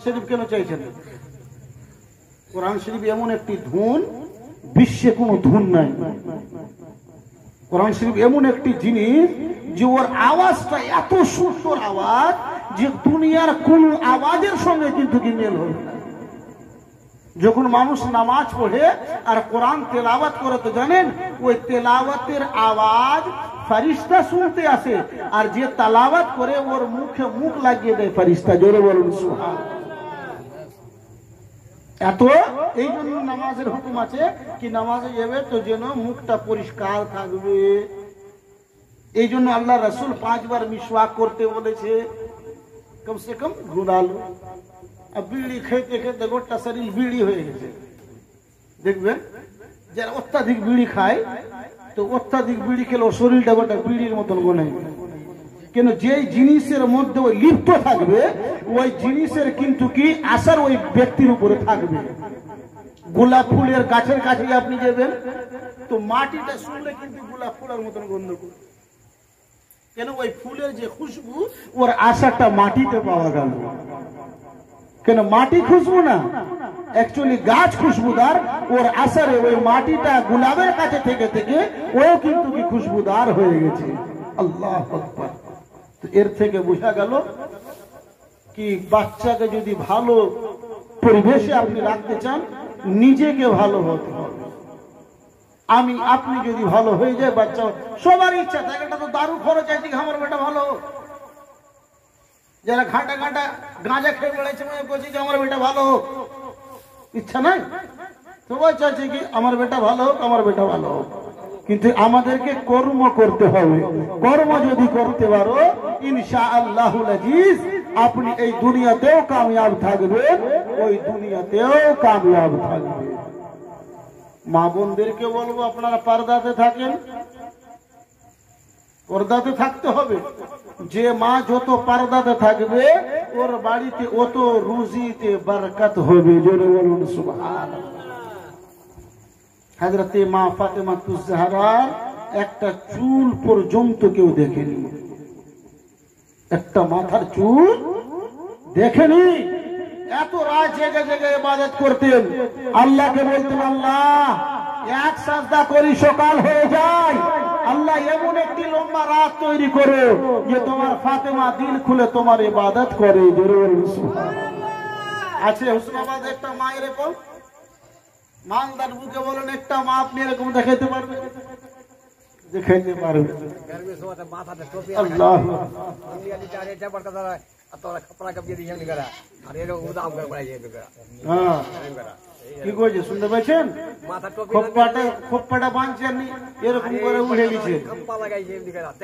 শরীফ কেন চাইছেন? কোরআন শরীফ এমন একটি ধুন, বিশ্বে কোনো ধুন নাই। কোরআন শরীফ এমন একটি জিনিস যে ওর আওয়াজটা এত সুন্দর আওয়াজ যে দুনিয়ার কোন আওয়াজের সঙ্গে কিন্তু কি মেল হবে না। যখন মানুষ নামাজ পড়ে আর কোরআন তেলাওয়াত করে, তো জানেন ওই তেলাওয়াতের আওয়াজ ফেরেশতা শুনতে আসে, আর যে তেলাওয়াত করে ওর মুখে মুখ লাগিয়ে দেয় ফেরেশতা। জোরে বলুন সুবহানাল্লাহ। এত এই জন্য নামাজের হুকুম আছে কি নামাজে যাবে তো যেন মুখটা পরিষ্কার থাকবে। এই জন্য আল্লাহ রাসূল 5 বার মিসওয়াক করতে বলেছে, কমসে কম ঘুরালো। আর বিড়ি খেতে খেতে গোটা শরীর বিড়ি হয়ে গেছে। দেখবেন যারা অত্যাধিক বিড়ি খায়, তো অত্যাধিক বিড়ি খেলে ওর শরীরটা গোটা বিড়ির মতন গনে। কেন? যেই জিনিসের মধ্যে ওই লিপ্ত থাকবে, ওই জিনিসের কিন্তু কি আসার ওই ব্যক্তির উপরে থাকবে। গোলাপ ফুলের গাছের কাছে আপনি যাবেন, তো মাটিটা শুনলে কিন্তু গোলাপ ফুলের মতন গন্ধ করবে। কেন? ওই ফুলের যে খুশবু, ওর আসারটা মাটিতে পাওয়া গেল। কেন? মাটি খুশবু না, অ্যাকচুয়ালি গাছ খুশবুদার, ওর আসারে ওই মাটিটা গোলাপের কাছে থেকে থেকে ও কিন্তু কি খুশবুদার হয়ে গেছে। আল্লাহু আকবার। তো এর থেকে বোঝা গেল কি বাচ্চাকে যদি ভালো পরিবেশে আপনি রাখতে চান, নিজেকে ভালো হতে হবে। আপনি যদি ভালো হয়ে যায়, বাচ্চা সবার ইচ্ছা থাকে, এটা তো দারু খরচ আছে আমার বেটা ভালো হোক। যারা ঘাটা ঘাটা গাঁজা খেয়ে বেড়াইছে মনে করছে যে আমার বেটা ভালো হোক, ইচ্ছা নাই? সবাই চাইছে কি আমার বেটা ভালো হোক, আমার বেটা ভালো হোক। কিন্তু আমাদেরকে কর্ম করতে হবে। কর্ম যদি করতে পারো, ইনশাআল্লাহুল আজিজ আপনি এই দুনিয়াতেও কামিয়াব থাকবেন, ওই দুনিয়াতেও কামিয়াব থাকবেন। মা বোনদেরকে বলবো আপনারা পর্দাতে থাকেন, পর্দাতে থাকতে হবে। যে মা যত পর্দাতে থাকবে, ওর বাড়িতে অত রুজিতে বরকত হবে। জোরে বলুন সুবহানাল্লাহ। হযরতে মা ফাতেমা তুজ-জাহরা একটা চুল পর্যন্ত কেউ দেখেনি, একটা মাথার চুল দেখেনি। এত রাত জেগে জেগে ইবাদত করতেন, আল্লাহকে বলতেন আল্লাহ এক সাজদা করি সকাল হয়ে যায়, আল্লাহ এমন একটি লম্বা রাত তৈরি করো যে তোমার ফাতেমা দিল খুলে তোমার ইবাদত করে। জোরে বলুন সুবহানাল্লাহ। আছে হুসনাবাদে একটা মা এরকম, মালদার বুকে বলেন একটা মা আপনি এরকম দেখাইতে পারবে? দেখাইতে পারবে। আল্লাহ কি করেছে শুনতে পাচ্ছেন? খোপ্পাটা বাঁধছেন এরকম করে উঠে গেছে,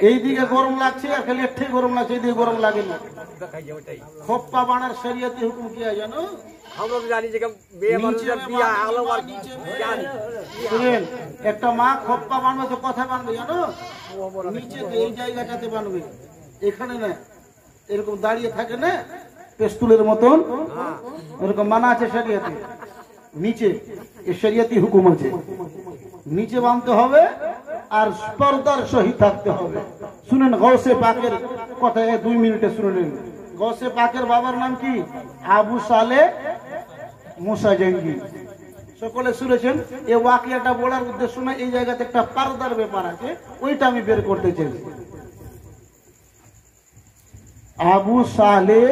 এইদিকে গরম লাগছে আর খালি একটাই গরম লাগছে, এইদিকে গরম লাগে না। খোপ্পা বানার শরীয়তে হুকুম কি হয় জানো? একটা মা খোপ্পা বানবে তো কথা বানবে জানো, নিচে এই জায়গাটাতে বানবে, এখানে না, এরকম দাঁড়িয়ে থাকে না পেস্তুলের মতন, এরকম মানা আছে শরিয়তে। নিচে এই শরিয়তি হুকুম আছে, নিচে বানতে হবে আর পর্দার সহিত থাকতে হবে। শুনেন গৌসে পাকের কথা 2 মিনিটে শুনে নেন। গৌসে পাকের বাবার নাম কি? আবু সালেহ মুসা জঙ্গি। সকলে শুনেছেন। এই ওয়াকিয়াটা বলার উদ্দেশ্য না, এই জায়গাতে একটা পর্দার ব্যাপার আছে, ওইটা আমি বের করতে চাইছি। আবু সালেহ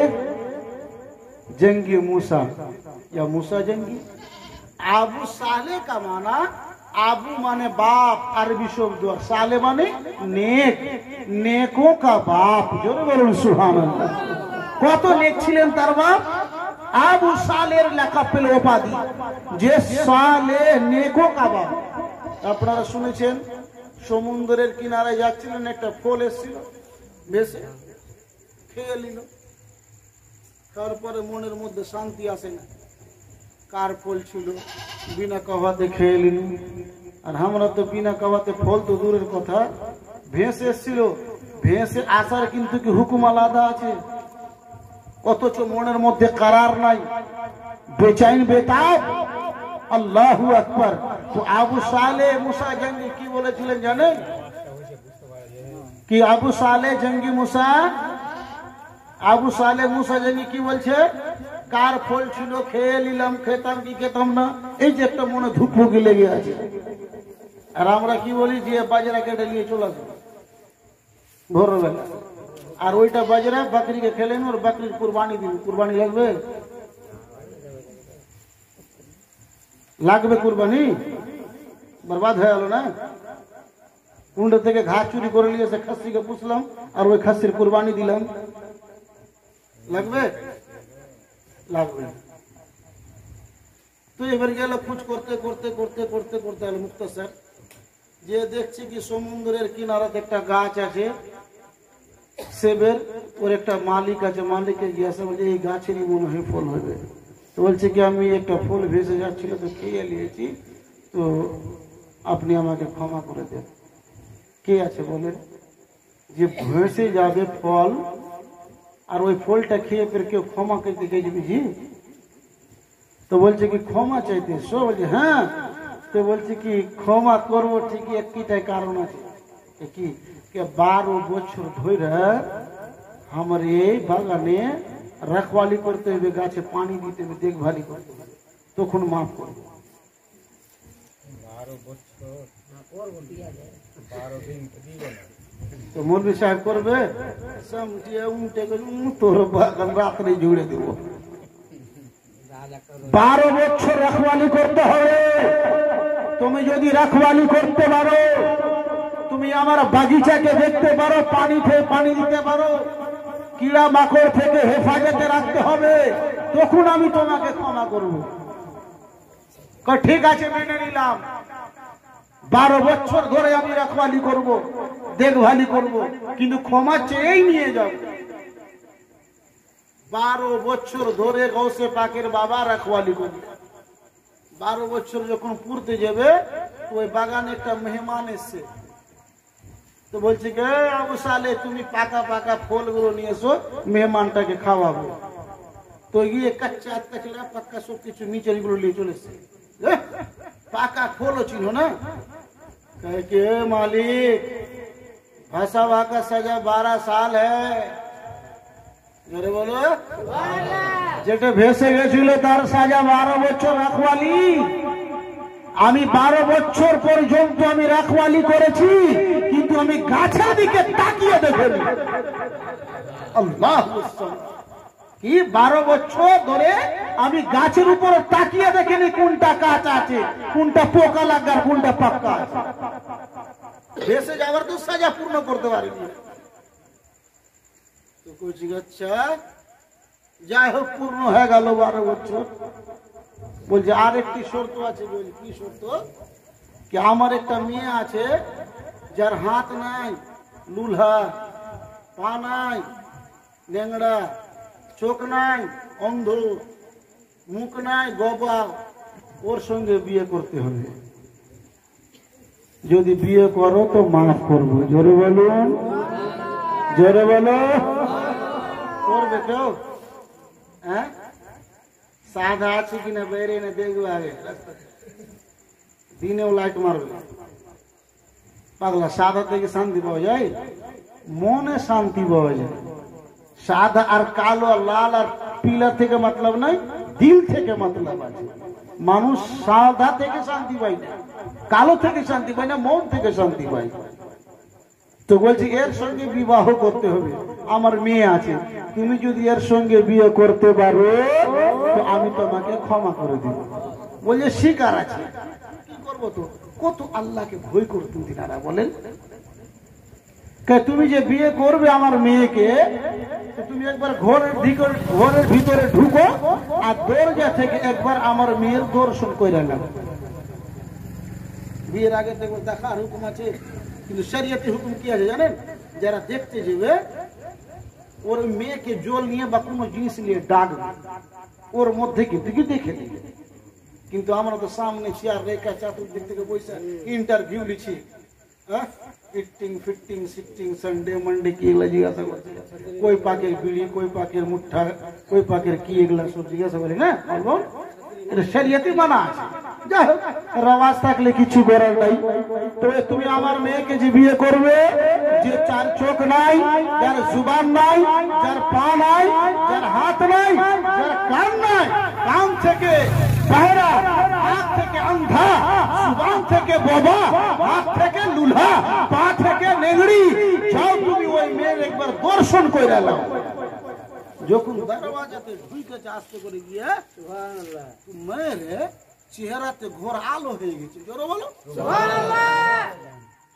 जंगी मूसा या मूसा जंगी। आबू साले का माना, आबू माने बाप, अरबी शब्द, साले माने नेक, नेकों का बाप। जोरे बोलुन सुभान अल्लाह। কত নেক ছিলেন তার বাপ? আবু সালের লেখা পেল উপাধি যে সালে নেকো কা বাপ। আপনারা শুনেছেন সমুদ্রের কিনারে যাচ্ছিলেন, একটা ফল এসেছিল, ভেসে খেয়ে নিল, তারপরে মনের মধ্যে শান্তি আসে না। কার ফল ছিল? বিনা কভাতে খেয়ে নিল। আর আমরা তো বিনা কভাতে ফল তো দূরের কথা, ভেসে এসেছিল, ভেসে আসার কিন্তু কি হুকুম আলাদা আছে, অথচ মনের মধ্যে কারার নাই, বেচাইন বেতাব। আল্লাহু আকবার। তো আবু সালে মুসা জঙ্গি কি বলেছিলেন জানেন? কি আবু সালে জঙ্গি মুসা, আবু সালে মুসা জঙ্গি কি বলছে? কার ফল ছিল, খেয়ে নিলাম, খেতাম কি খেতাম না, এই যে একটা মনে ধুকপুকি লেগে আছে। আর আমরা কি বলি, যে বাজরা কেটে নিয়ে চলে আসবো ভোরবেলা, আর ওইটা বাজরা বাকরিকে খেলেন, ওর বাকরির কুরবানি দিন। কুরবানি লাগবে, লাগবে কুরবানি, বরবাদ হয়ে গেল না। কুন্ড থেকে ঘাস চুরি করে নিয়ে এসে খাসিকে পুষলাম, আর ওই খাসির কুরবানি দিলাম, লাগবে? লাগবে। তো এবার গেল খোঁজ করতে করতে করতে করতে করতে গেল মুক্তাসর, যে দেখছি কি সমুদ্রের কিনারাতে একটা গাছ আছে সেবের, ওর একটা মালিক আছে, মালিককে জিজ্ঞাসা বলছে এই গাছেরই মনে হয় ফল হবে। তো বলছে কি আমি একটা ফল ভেসে যাচ্ছিল তো খেয়ে নিয়েছি, তো আপনি আমাকে ক্ষমা করে দেন। কে আছে বলেন, যে ভেসে যাবে ফল আর ওই ফলটা খেয়ে ফের কেউ ক্ষমা করতে গেছে বুঝি? তো বলছে কি ক্ষমা চাইতে সো? বলছে হ্যাঁ। তো বলছে কি ক্ষমা করবো ঠিকই, একটাই কারণ আছে। কি 12 বছর ধরে আমার এই বাগানে রখওয়ালি করতে হবে, গাছে পানি দিতে হবে, দেখভালি করতে হবে, তখন মাফ করবো। 12 বছর তো মৌলভী সাহেব করবে, তোর বাগান রাত্রে জুড়ে দেব। 12 বছর রখওয়ালি করতে হবে। তুমি যদি রখওয়ালি করতে পারো, তুমি আমার বাগিচাকে দেখতে পারো, পানি দিতে পারো, কিড়া মাকড় থেকে হেফাজতে রাখতে হবে, তখন আমি তোমাকে ক্ষমা করব। ঠিক আছে, মেনে নিলাম। 12 বছর ধরে আমি রখওয়ালি করব, দেখভালি করব, কিন্তু ক্ষমা চেয়েই নিয়ে যাব। 12 বছর ধরে গৌসে পাকের বাবা রখওয়ালি করবে। 12 বছর যখন পুরতে যাবে, ওই বাগানে একটা মেহমান এসছে। তো বলছে কে আবু সালে, তুমি পাকা পাকা ফলগুলো নিয়ে এসো, মেহমানটাকে খাওয়াবো। তো গিয়ে কাঁচা কাঁচড়া পাক্কা সব কিছু নিচের গুলো নিয়ে চলে এসছে। পাকা ফলও ছিল না। কে মালিক, फंसा हुआ का सजा 12 साल है। জোরে বলো, যেটা ভেসে গেছিল তার সাজা 12 বছর রখওয়ালি। আমি 12 বছর পর্যন্ত আমি রখওয়ালি করেছি, কিন্তু আমি গাছের দিকে তাকিয়ে দেখিনি। আল্লাহু আকবার। কি 12 বছর ধরে আমি গাছের উপর তাকিয়ে দেখিনি কোনটা কাঁচা আছে, কোনটা পোকা লাগার, কোনটা পাক্কা আছে। ভেসে যাওয়ার তো সাজা পূর্ণ করতে পারিনি। তো কইছি আচ্ছা যাই হোক, পূর্ণ হয়ে গেল 12 বছর। বলছে আর একটি শর্ত আছে। বলি কি শর্ত? কি আমার একটা মেয়ে আছে, যার হাত নাই, লুলহা, পা নাই, ল্যাংড়া, চোখ নাই, অন্ধ, মুখ নাই, গবা, ওর সঙ্গে বিয়ে করতে হবে। যদি বিয়ে করো তো মাফ করবো। জোরে বলুন, জোরে বলো। করবে কেউ? হ্যাঁ, সাদা আছে কিনা বেরে না দেখবে, আগে দিনেও লাইট মারবে। পাগলা, সাদা থেকে শান্তি পাওয়া যায়? মনে শান্তি পাওয়া যায়। সাদা আর কালো আর লাল আর পিলা থেকে মতলব নাই, দিল থেকে মতলব আছে। মানুষ সাদা থেকে শান্তি পায় না, কালো থেকে শান্তি পায় না, মন থেকে শান্তি পায়। তো বলছি এর সঙ্গে বিবাহ করতে হবে। আমার মেয়ে আছে, তুমি যদি এর সঙ্গে বিয়ে করতে পারো তো আমি তোমাকে ক্ষমা করে দিব। বলছে শিকার আছে, কি করবো? তো কত আল্লাহকে ভয় করতেন তিনারা। বলেন তুমি যে বিয়ে করবে আমার মেয়েকে, তুমি একবার ঘরের ভিতরে ঢুকো আর দরজা থেকে একবার আমার মেয়ের দর্শন করে নাও। বিয়ের আগে দেখো দেখার হুকুম আছে, কিন্তু শরীয়তে হুকুম কি আছে জানেন? যারা দেখতে যাবে ওর মেয়েকে জল নিয়ে বা কোনো জিনিস নিয়ে ডাকবে, ওর মধ্যে কিন্তু কি দেখে দিবে। কিন্তু আমরা তো সামনে চেয়ার রেখা চাতুর্দিক থেকে বসে ইন্টারভিউ লিখি, হ্যাঁ, eating fitting sitting Sunday Monday কি এগুলা জিজ্ঞাসা করছে। কই পাকের বিড়ি, কই পাকের মুঠা, কই পাকের কি, এগুলা সব জিজ্ঞাসা করে না। বলবো এটা শরীয়তে মানা আছে। যাই হোক, রওয়াজ থাকলে কিছু করার নাই। তবে তুমি আমার মেয়েকে যে বিয়ে করবে, যে চার চোখ নাই, যার জুবান নাই, যার পা নাই, যার হাত নাই, যার কান নাই, কান থেকে বাহেরা, হাত থেকে অন্ধা, জুবান থেকে বোবা, হাত থেকে লুলা, পা থেকে নেগড়ি, যাও তুমি ওই মেয়ের একবার দর্শন করে নাও। যখন দরওয়াজাতে ঢুকেছে আস্তে করে গিয়ে, সুবহানাল্লাহ, মেয়ের চেহারাতে ঘোর আলো হয়ে গেছে। জোরে বলো সুবহানাল্লাহ।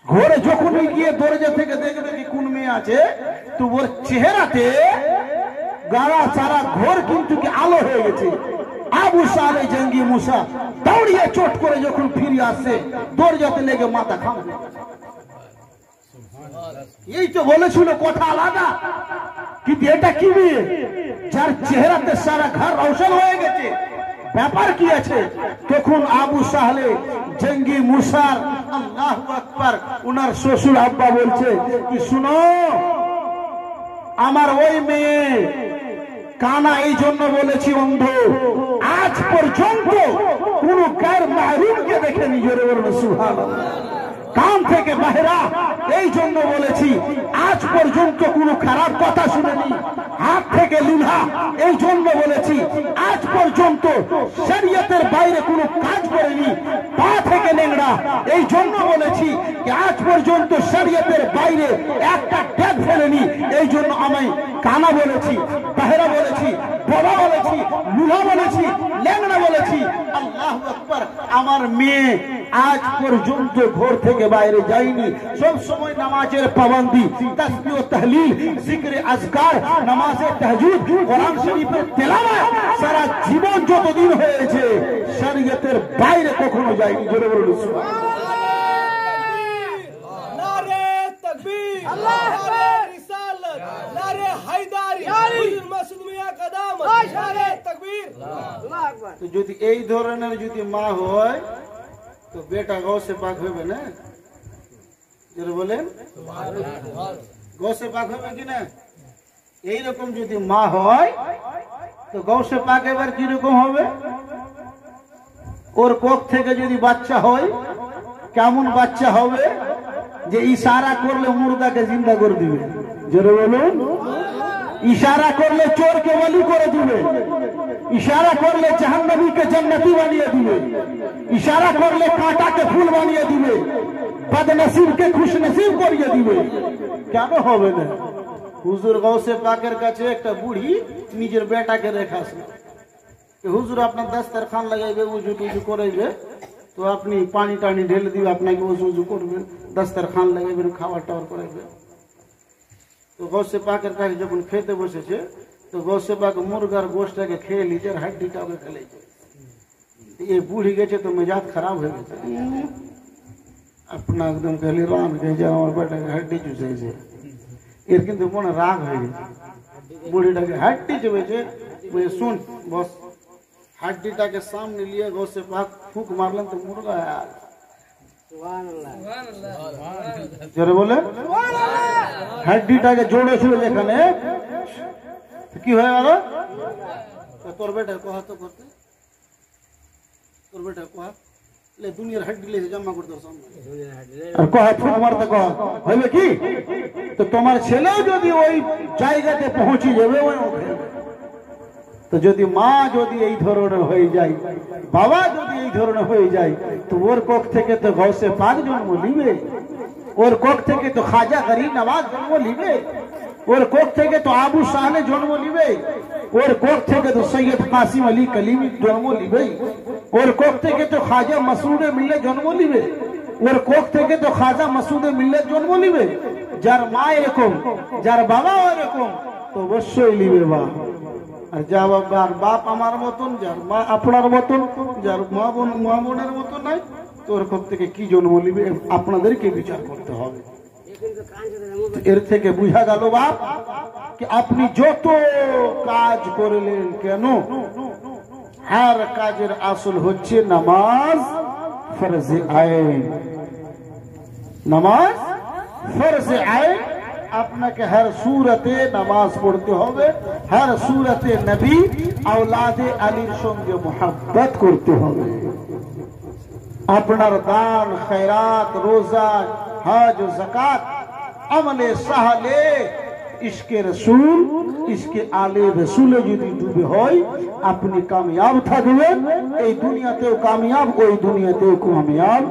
ঘরে যখন গিয়ে দরজা থেকে দেখবে কি কোন মেয়ে আছে, তো ওর চেহারাতে গাড়া সারা ঘর কিন্তু কি আলো হয়ে গেছে। আবু সালে জঙ্গি মুসা দৌড়িয়ে চোট করে যখন ফিরে আসছে, দরজাতে লেগে মাথা খামে। এই তো বলেছিল কথা আলাদা, কিন্তু এটা কি বিয়ে যার চেহারাতে সারা ঘর রৌশন হয়ে গেছে, ব্যাপার কি আছে? তখন আবু সাহলে জঙ্গি মুসার আল্লাহু আকবার উনার শ্বশুর আব্বা বলছে কি, শুনো, আমার ওই মেয়ে কানা এই জন্য বলেছি অন্ধ, আজ পর্যন্ত কোন গায়ের মাহরুমকে দেখেনি। জোরে বলুন সুবহানাল্লাহ। কান থেকে বাহেরা এই জন্য বলেছি, আজ পর্যন্ত কোনো খারাপ কথা শুনেনি। হাত থেকে লুলা এই জন্য বলেছি, আজ পর্যন্ত শরীয়তের বাইরে কোনো কাজ করেনি। পা থেকে নেংড়া এই জন্য বলেছি যে আজ পর্যন্ত শরীয়তের বাইরে একটা ডেগ ফেলেনি। এই জন্য আমি কানা বলেছি, বাহেরা বলেছি, বড়া বলেছি, লুলা বলেছি, লেংড়া বলেছি। আল্লাহু আকবার। আমার মেয়ে আজ পর্যন্ত ঘর থেকে বাইরে যায়নি, সব সময় নামাজের পাবন্দি, তাসবিহ ও তাহলিল, জিকরে আজকার, নামাজে তাহাজ্জুদ, কোরআন শরীফের তেলাওয়াত সারা জীবন যতদিন হয়েছে শরীয়তের বাইরে কখনো যায়নি। জোরে বলুন সুবহানাল্লাহ। নারে তাকবীর, আল্লাহু আকবার, রিসালাত, নারে হায়দারি, হুজুর মাসুদ মিয়া কদম, নারে তাকবীর, আল্লাহু আকবার। তো যদি এই ধরনের যদি মা হয় তো বেটা গৌসে পাক হবে না? যারা বলেন গৌসে পাক হবে কিনা? এইরকম যদি মা হয় তো গৌসে পাক এবার কিরকম হবে? ওর কোখ থেকে যদি বাচ্চা হয়, কেমন বাচ্চা হবে যে ইশারা করলে মুর্দাকে জিন্দা করে দিবে। যারা বলুন, ইশারা করলে চোরকে ওলি করে দিবে, ইশারা করলে জাহান্নামীকে জান্নাতি বানিয়ে দিবে, ইশারা করলে কাঁটাকে ফুল বানিয়ে দিবে, বদনসিবকে খুশনসিব করিয়ে দিবে। কেন হবে না? হুজুর গৌসে পাকের কাছে একটা বুড়ি নিজের বেটাকে রেখাছে, হুজুর আপনার দস্তরখান লাগাইবে, উজু টুজু করাইবে, তো আপনি পানি টানি ঢেলে দিবে, আপনাকে উজু করবেন, দস্তরখান লাগাইবেন, খাবার টাওয়ার করাইবে। তো গৌসে পাকের কাছে যখন খেতে বসেছে, তো গৌসে পাক মুরগার গোশটাকে খেয়ে লিজে, হাড্ডিটাকে খেলেছে। ये बूढ़ी गए तो मिजाज खराब हो गया, अपना एकदम कहली राम कह बेटा हड्डी चूसे एर किन्तु मन राग हो गए, बुढ़ीटाके हड्डी चुबेছে, बोले सुन बस, हड्डीटाके सामने लिए गौसे पाक फूक मारलें तो मुर्गा यार। जोरे बोले हड्डीटाके जोड़ेছিল যেখানে, কি হয়ে গেল? তোর বেটা কথা তো করতে, তোর বেটা কোয়া ले दुनिया हड्डी ले जमा कर दो सामने और कोहा फूक मारते कोहा হবে কি? তো তোমার ছেলেও যদি ওই জায়গাতে পৌঁছে যাবে ওই, তো যদি মা যদি এই ধরনের হয়ে যায়, বাবা যদি এই ধরনের হয়ে যায়, তো ওর কোখ থেকে তো গৌসে পাক জন্ম নিবে, ওর কোখ থেকে তো খাজা গরিব নওয়াজ জন্ম নিবে, ওর কোখ থেকে তো আবু সালে জন্ম নিবে, ওর কোখ থেকে তো সৈয়দ কাসিম আলী কলিমি জন্ম নিবে, ওর কোখ থেকে তো খাজা মাসুদে মিল্লাত জন্ম নিবে, ওর কোখ থেকে তো খাজা মাসুদে মিল্লাত জন্ম নিবে। যার মা এরকম, যার বাবা এরকম, তো অবশ্যই নিবে বা। আর যার বাপ আমার মতন, যার মা আপনার মতন, যার মা বোনের মতন নাই, তো ওর কোখ থেকে কি জন্ম নিবে আপনাদেরকে বিচার করতে হবে। এর থেকে বুঝা গেল বাপ कि আপনি যত কাজ করলেন কেন, हर কাজের আসল হচ্ছে নামাজ ফরজে আইন। নামাজ ফরজে আইন, আপনাকে हर सूरते নামাজ পড়তে হবে, हर सूरते নবী আওলাদে আলীর সঙ্গে মোহাব্বত করতে হবে। আপনার দান খয়রাত রোজা হজ যাকাত আমলে সাহলে ইশকে রসুল ইশকে আলে রসুলে যদি ডুবে হয় আপনি কামিয়াব থাকবেন এই দুনিয়াতেও কামিয়াব ওই দুনিয়াতেও কামিয়াব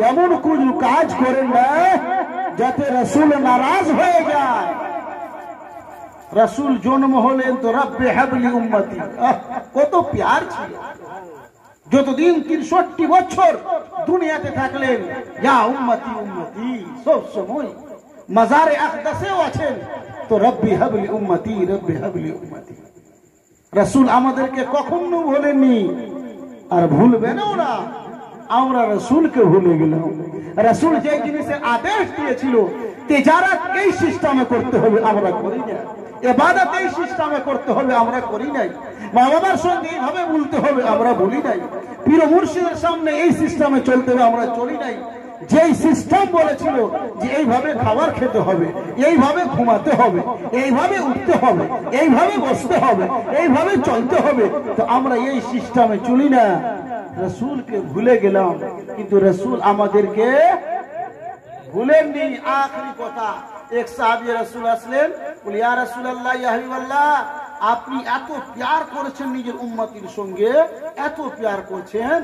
এমন কোন কাজ করেন না যাতে রসুল নারাজ হয়ে যায় রসুল জন্ম হলেন তো রব্বে হাবলি উম্মতি কত প্যার ছিল যতদিন ৬৩ বছর দুনিয়াতে থাকলেন ইয়া উম্মতি উম্মতি সব সময় মাজারে আকদাসেও আছেন তো রব্বি হাবলি উম্মতি রব্বি হাবলি উম্মতি রাসূল আমাদেরকে কখনো ভুলেননি আর ভুলবেনও না আমরা রাসূলকে ভুলে গেলাম রাসূল যে জিনিসের আদেশ দিয়েছিল তিজারত এই সিস্টেমে করতে হবে আমরা করি না ইবাদত এই সিস্টেমে করতে হবে আমরা করি নাই মা বাবার সঙ্গে এইভাবে বলতে হবে আমরা বলি নাই পীর মুর্শিদের সামনে এই সিস্টেমে চলতে হবে আমরা চলি নাই যেই সিস্টেম বলেছিল যে এইভাবে খাবার খেতে হবে এইভাবে ঘুমাতে হবে এইভাবে উঠতে হবে এইভাবে বসতে হবে এইভাবে চলতে হবে তো আমরা এই সিস্টেমে চলি না রাসূলকে ভুলে গেলাম কিন্তু রাসূল আমাদেরকে ভুলেননি আখরি কথা এক সাহাবী রাসূল আসলেন বলে ইয়া রাসূলুল্লাহ ইয়া হাবিবাল্লাহ আপনি এত প্যার করেছেন নিজের উম্মতির সঙ্গে এত প্যার করছেন